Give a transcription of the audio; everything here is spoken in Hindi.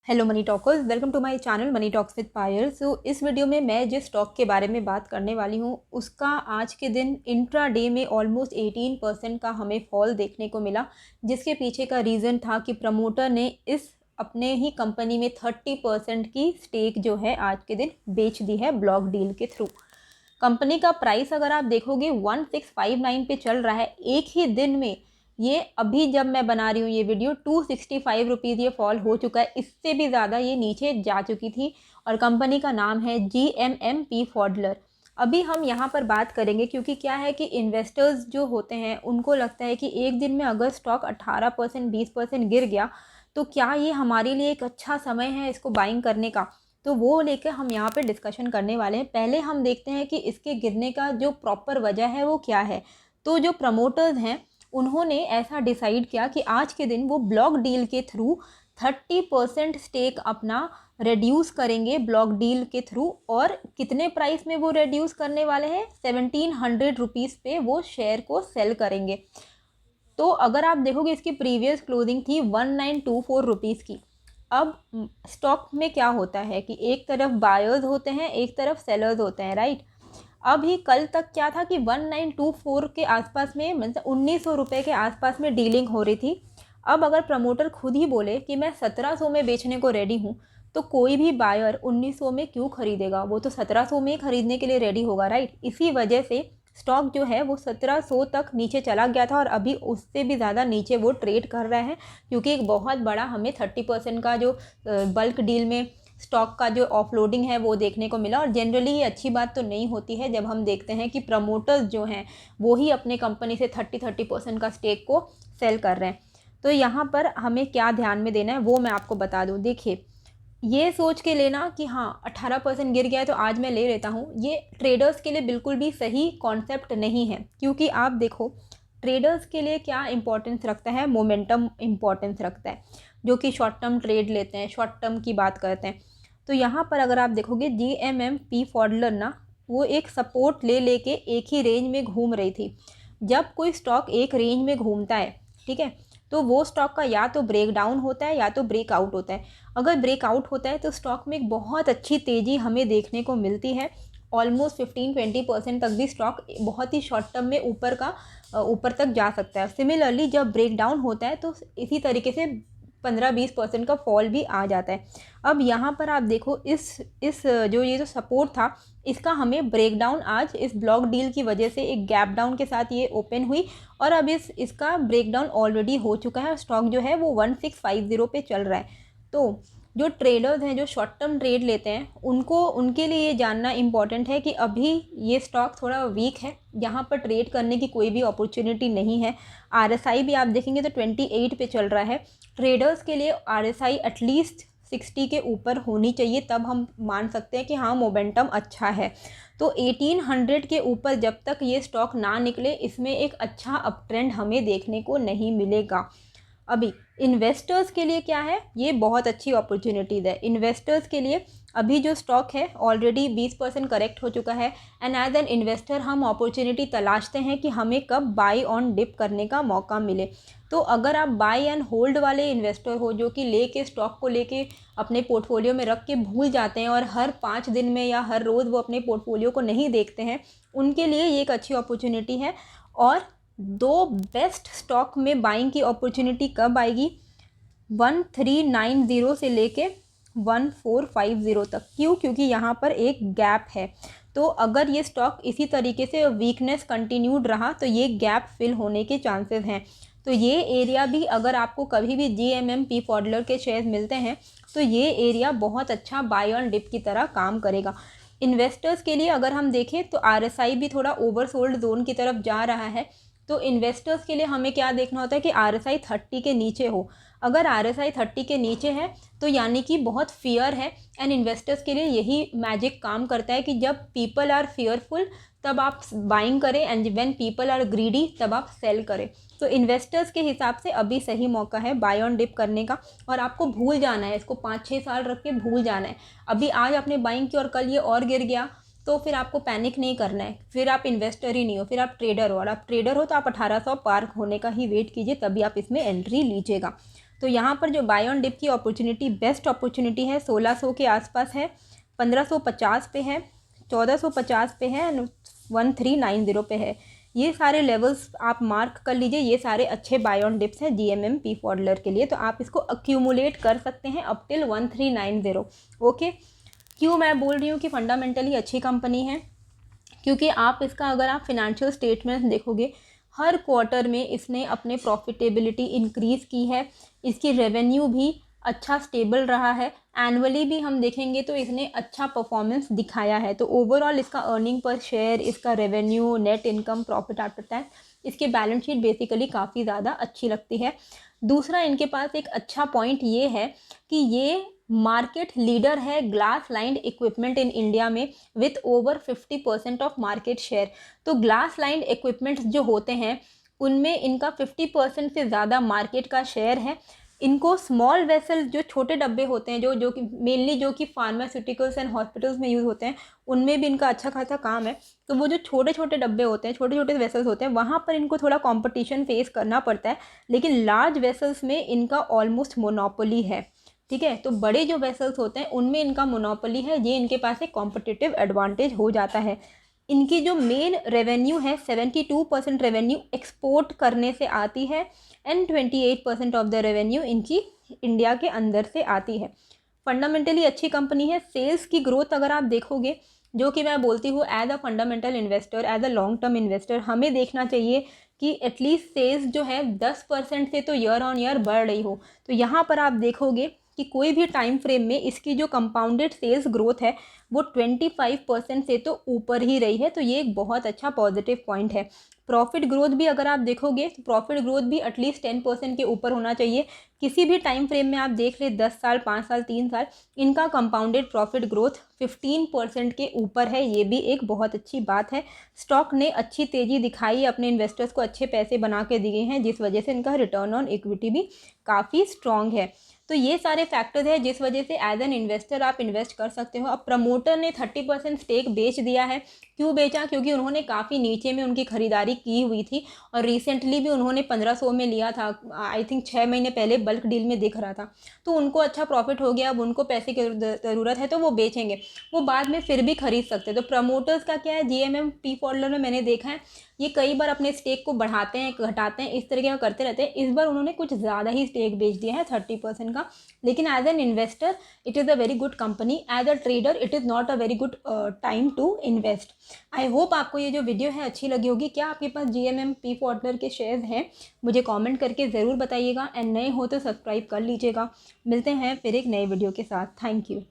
Hello money talkers, welcome to my channel money talks with Payal. इस वीडियो में मैं जिस स्टॉक के बारे में बात करने वाली हूँ उसका आज के दिन इंट्राडे में ऑलमोस्ट 18% का हमें फॉल देखने को मिला, जिसके पीछे का रीज़न था कि प्रमोटर ने इस अपने ही कंपनी में 30% की स्टेक जो है आज के दिन बेच दी है ब्लॉक डील के थ्रू। कंपनी का प्राइस अगर आप देखोगे 1659 पे चल रहा है। एक ही दिन में ये अभी जब मैं बना रही हूँ ये वीडियो 265 रुपीज़ ये फॉल हो चुका है। इससे भी ज़्यादा ये नीचे जा चुकी थी और कंपनी का नाम है GMMP फॉडलर। अभी हम यहाँ पर बात करेंगे क्योंकि क्या है कि इन्वेस्टर्स जो होते हैं उनको लगता है कि एक दिन में अगर स्टॉक 18% 20% गिर गया तो क्या ये हमारे लिए एक अच्छा समय है इसको बाइंग करने का। तो वो लेकर हम यहाँ पे डिस्कशन करने वाले हैं। पहले हम देखते हैं कि इसके गिरने का जो प्रॉपर वजह है वो क्या है। तो जो प्रमोटर्स हैं उन्होंने ऐसा डिसाइड किया कि आज के दिन वो ब्लॉक डील के थ्रू 30% स्टेक अपना रिड्यूस करेंगे ब्लॉक डील के थ्रू। और कितने प्राइस में वो रिड्यूस करने वाले हैं? 1700 रुपीज़ पे वो शेयर को सेल करेंगे। तो अगर आप देखोगे इसकी प्रीवियस क्लोजिंग थी 1924 रुपीज़ की। अब स्टॉक में क्या होता है कि एक तरफ बायर्स होते हैं, एक तरफ सेलर्स होते हैं, राइट। अभी कल तक क्या था कि 1924 के आसपास में, मतलब 1900 रुपये के आसपास में डीलिंग हो रही थी। अब अगर प्रमोटर खुद ही बोले कि मैं 1700 में बेचने को रेडी हूँ, तो कोई भी बायर 1900 में क्यों खरीदेगा? वो तो 1700 में ही खरीदने के लिए रेडी होगा, राइट। इसी वजह से स्टॉक जो है वो 1700 तक नीचे चला गया था और अभी उससे भी ज़्यादा नीचे वो ट्रेड कर रहा है, क्योंकि एक बहुत बड़ा हमें 30% का जो बल्क डील में स्टॉक का जो ऑफलोडिंग है वो देखने को मिला। और जनरली ये अच्छी बात तो नहीं होती है जब हम देखते हैं कि प्रमोटर्स जो हैं वो ही अपने कंपनी से 30% का स्टेक को सेल कर रहे हैं। तो यहाँ पर हमें क्या ध्यान में देना है वो मैं आपको बता दूँ। देखिए, ये सोच के लेना कि हाँ 18% गिर गया है तो आज मैं ले लेता हूँ, ये ट्रेडर्स के लिए बिल्कुल भी सही कॉन्सेप्ट नहीं है। क्योंकि आप देखो, ट्रेडर्स के लिए क्या इंपॉर्टेंस रखता है? मोमेंटम इंपॉर्टेंस रखता है, जो कि शॉर्ट टर्म ट्रेड लेते हैं, शॉर्ट टर्म की बात करते हैं। तो यहाँ पर अगर आप देखोगे GMMP फॉडलर ना, वो एक सपोर्ट ले लेके एक ही रेंज में घूम रही थी। जब कोई स्टॉक एक रेंज में घूमता है, ठीक है, तो वो स्टॉक का या तो ब्रेक डाउन होता है या तो ब्रेकआउट होता है। अगर ब्रेकआउट होता है तो स्टॉक में एक बहुत अच्छी तेज़ी हमें देखने को मिलती है। ऑलमोस्ट 15-20% तक भी स्टॉक बहुत ही शॉर्ट टर्म में ऊपर तक जा सकता है। सिमिलरली जब ब्रेक डाउन होता है तो इसी तरीके से 15-20% का फॉल भी आ जाता है। अब यहाँ पर आप देखो, इस जो सपोर्ट था इसका हमें ब्रेक डाउन आज इस ब्लॉक डील की वजह से एक गैप डाउन के साथ ये ओपन हुई और अब इसका ब्रेक डाउन ऑलरेडी हो चुका है। स्टॉक जो है वो 1650 पे चल रहा है। तो जो ट्रेडर्स हैं, जो शॉर्ट टर्म ट्रेड लेते हैं, उनके लिए ये जानना इम्पॉर्टेंट है कि अभी ये स्टॉक थोड़ा वीक है, यहाँ पर ट्रेड करने की कोई भी अपॉर्चुनिटी नहीं है। RSI भी आप देखेंगे तो 28 पे चल रहा है। ट्रेडर्स के लिए RSI एटलीस्ट 60 के ऊपर होनी चाहिए, तब हम मान सकते हैं कि हाँ मोमेंटम अच्छा है। तो 1800 के ऊपर जब तक ये स्टॉक ना निकले, इसमें एक अच्छा अप ट्रेंड हमें देखने को नहीं मिलेगा। अभी इन्वेस्टर्स के लिए क्या है? ये बहुत अच्छी अपॉर्चुनिटीज़ है इन्वेस्टर्स के लिए। अभी जो स्टॉक है ऑलरेडी 20% करेक्ट हो चुका है एंड एज एन इन्वेस्टर हम अपॉर्चुनिटी तलाशते हैं कि हमें कब बाई ऑन डिप करने का मौका मिले। तो अगर आप बाई एंड होल्ड वाले इन्वेस्टर हो, जो कि लेके स्टॉक को लेके अपने पोर्टफोलियो में रख के भूल जाते हैं और हर 5 दिन में या हर रोज़ वो अपने पोर्टफोलियो को नहीं देखते हैं, उनके लिए ये एक अच्छी अपॉर्चुनिटी है। और दो बेस्ट स्टॉक में बाइंग की अपॉर्चुनिटी कब आएगी? 1390 से लेके 1450 तक। क्यों? क्योंकि यहाँ पर एक गैप है। तो अगर ये स्टॉक इसी तरीके से वीकनेस कंटिन्यूड रहा तो ये गैप फिल होने के चांसेस हैं। तो ये एरिया भी, अगर आपको कभी भी GMMP फॉडलर के शेयर्स मिलते हैं तो ये एरिया बहुत अच्छा बाय ऑन डिप की तरह काम करेगा। इन्वेस्टर्स के लिए अगर हम देखें तो RSI भी थोड़ा ओवरसोल्ड जोन की तरफ जा रहा है। तो इन्वेस्टर्स के लिए हमें क्या देखना होता है कि RSI 30 के नीचे हो। अगर RSI 30 के नीचे है तो यानी कि बहुत फियर है। एंड इन्वेस्टर्स के लिए यही मैजिक काम करता है कि जब पीपल आर फियरफुल तब आप बाइंग करें and when people are greedy तब आप सेल करें। तो इन्वेस्टर्स के हिसाब से अभी सही मौका है बाय ऑन डिप करने का। और आपको भूल जाना है, इसको 5-6 साल रख के भूल जाना है। अभी आज आपने बाइंग की और कल ये और गिर गया तो फिर आपको पैनिक नहीं करना है। फिर आप इन्वेस्टर ही नहीं हो, फिर आप ट्रेडर हो। और आप ट्रेडर हो तो आप 1800 पार होने का ही वेट कीजिए, तभी आप इसमें एंट्री लीजिएगा। तो यहाँ पर जो बाय ऑन डिप की अपॉर्चुनिटी, बेस्ट अपॉर्चुनिटी है 1600 के आसपास है, 1550 पे है, 1450 पे है, 1390 पे है। ये सारे लेवल्स आप मार्क कर लीजिए, ये सारे अच्छे बाय ऑन डिप्स हैं GMM पी फॉडलर के लिए। तो आप इसको अक्यूमुलेट कर सकते हैं अप टिल 1390। ओके, क्यों मैं बोल रही हूँ कि फंडामेंटली अच्छी कंपनी है, क्योंकि आप इसका अगर आप फिनेंशियल स्टेटमेंट्स देखोगे, हर क्वार्टर में इसने अपने प्रॉफिटेबिलिटी इंक्रीज़ की है, इसकी रेवेन्यू भी अच्छा स्टेबल रहा है, एनुअली भी हम देखेंगे तो इसने अच्छा परफॉर्मेंस दिखाया है। तो ओवरऑल इसका अर्निंग पर शेयर, इसका revenue, net income, profit after tax, इसकी बैलेंस शीट बेसिकली काफ़ी ज़्यादा अच्छी लगती है। दूसरा, इनके पास एक अच्छा पॉइंट ये है कि ये मार्केट लीडर है glass lined equipment in India में with over 50% of market share. तो ग्लास लाइंड इक्विपमेंट्स जो होते हैं उनमें इनका 50% से ज़्यादा मार्केट का शेयर है। इनको स्मॉल वेसल, जो छोटे डब्बे होते हैं, जो कि मेनली जो कि फार्मास्यूटिकल्स एंड हॉस्पिटल्स में यूज़ होते हैं, उनमें भी इनका अच्छा खासा काम है। तो वो जो छोटे छोटे डब्बे होते हैं, छोटे छोटे वेसल्स होते हैं, वहाँ पर इनको थोड़ा कंपटीशन फेस करना पड़ता है, लेकिन लार्ज वेसल्स में इनका ऑलमोस्ट मोनोपोली है। ठीक है, तो बड़े जो वेसल्स होते हैं उनमें इनका मोनोपोली है, ये इनके पास एक कॉम्पिटिटिव एडवांटेज हो जाता है। इनकी जो मेन रेवेन्यू है, 72% रेवेन्यू एक्सपोर्ट करने से आती है एंड 28% ऑफ द रेवेन्यू इनकी इंडिया के अंदर से आती है। फंडामेंटली अच्छी कंपनी है। सेल्स की ग्रोथ अगर आप देखोगे, जो कि मैं बोलती हूँ as a fundamental investor, as a long term investor, हमें देखना चाहिए कि एटलीस्ट सेल्स जो है 10% से तो ईयर ऑन ईयर बढ़ रही हो। तो यहाँ पर आप देखोगे कि कोई भी टाइम फ्रेम में इसकी जो कंपाउंडेड सेल्स ग्रोथ है वो 25% से तो ऊपर ही रही है। तो ये एक बहुत अच्छा पॉजिटिव पॉइंट है। प्रॉफिट ग्रोथ भी अगर आप देखोगे तो प्रॉफिट ग्रोथ भी एटलीस्ट 10% के ऊपर होना चाहिए। किसी भी टाइम फ्रेम में आप देख ले, 10 साल, 5 साल, 3 साल, इनका कंपाउंडेड प्रॉफिट ग्रोथ 15% के ऊपर है। ये भी एक बहुत अच्छी बात है। स्टॉक ने अच्छी तेज़ी दिखाई, अपने इन्वेस्टर्स को अच्छे पैसे बना के दिए हैं, जिस वजह से इनका रिटर्न ऑन इक्विटी भी काफ़ी स्ट्रॉन्ग है। तो ये सारे फैक्टर्स हैं जिस वजह से एज एन इन्वेस्टर आप इन्वेस्ट कर सकते हो। अब प्रमोटर ने 30% स्टेक बेच दिया है। क्यों बेचा? क्योंकि उन्होंने काफ़ी नीचे में उनकी खरीदारी की हुई थी और रिसेंटली भी उन्होंने 1500 में लिया था। आई थिंक 6 महीने पहले बल्क डील में दिख रहा था। तो उनको अच्छा प्रॉफिट हो गया, अब उनको पैसे की ज़रूरत है तो वो बेचेंगे, वो बाद में फिर भी खरीद सकते हैं। तो प्रमोटर्स का क्या है, GMM पी फॉडलर में मैंने देखा है ये कई बार अपने स्टेक को बढ़ाते हैं, घटाते हैं, इस तरीके का करते रहते हैं। इस बार उन्होंने कुछ ज़्यादा ही स्टेक बेच दिया है, 30% का। लेकिन as an investor it is a very good company, as a trader it is not a very good time to invest. I hope आपको ये जो वीडियो है अच्छी लगी होगी। क्या आपके पास GMM पी फॉडलर के शेयर्स हैं? मुझे कॉमेंट करके ज़रूर बताइएगा, एंड नए हो तो सब्सक्राइब कर लीजिएगा। मिलते हैं फिर एक नए वीडियो के साथ। Thank you.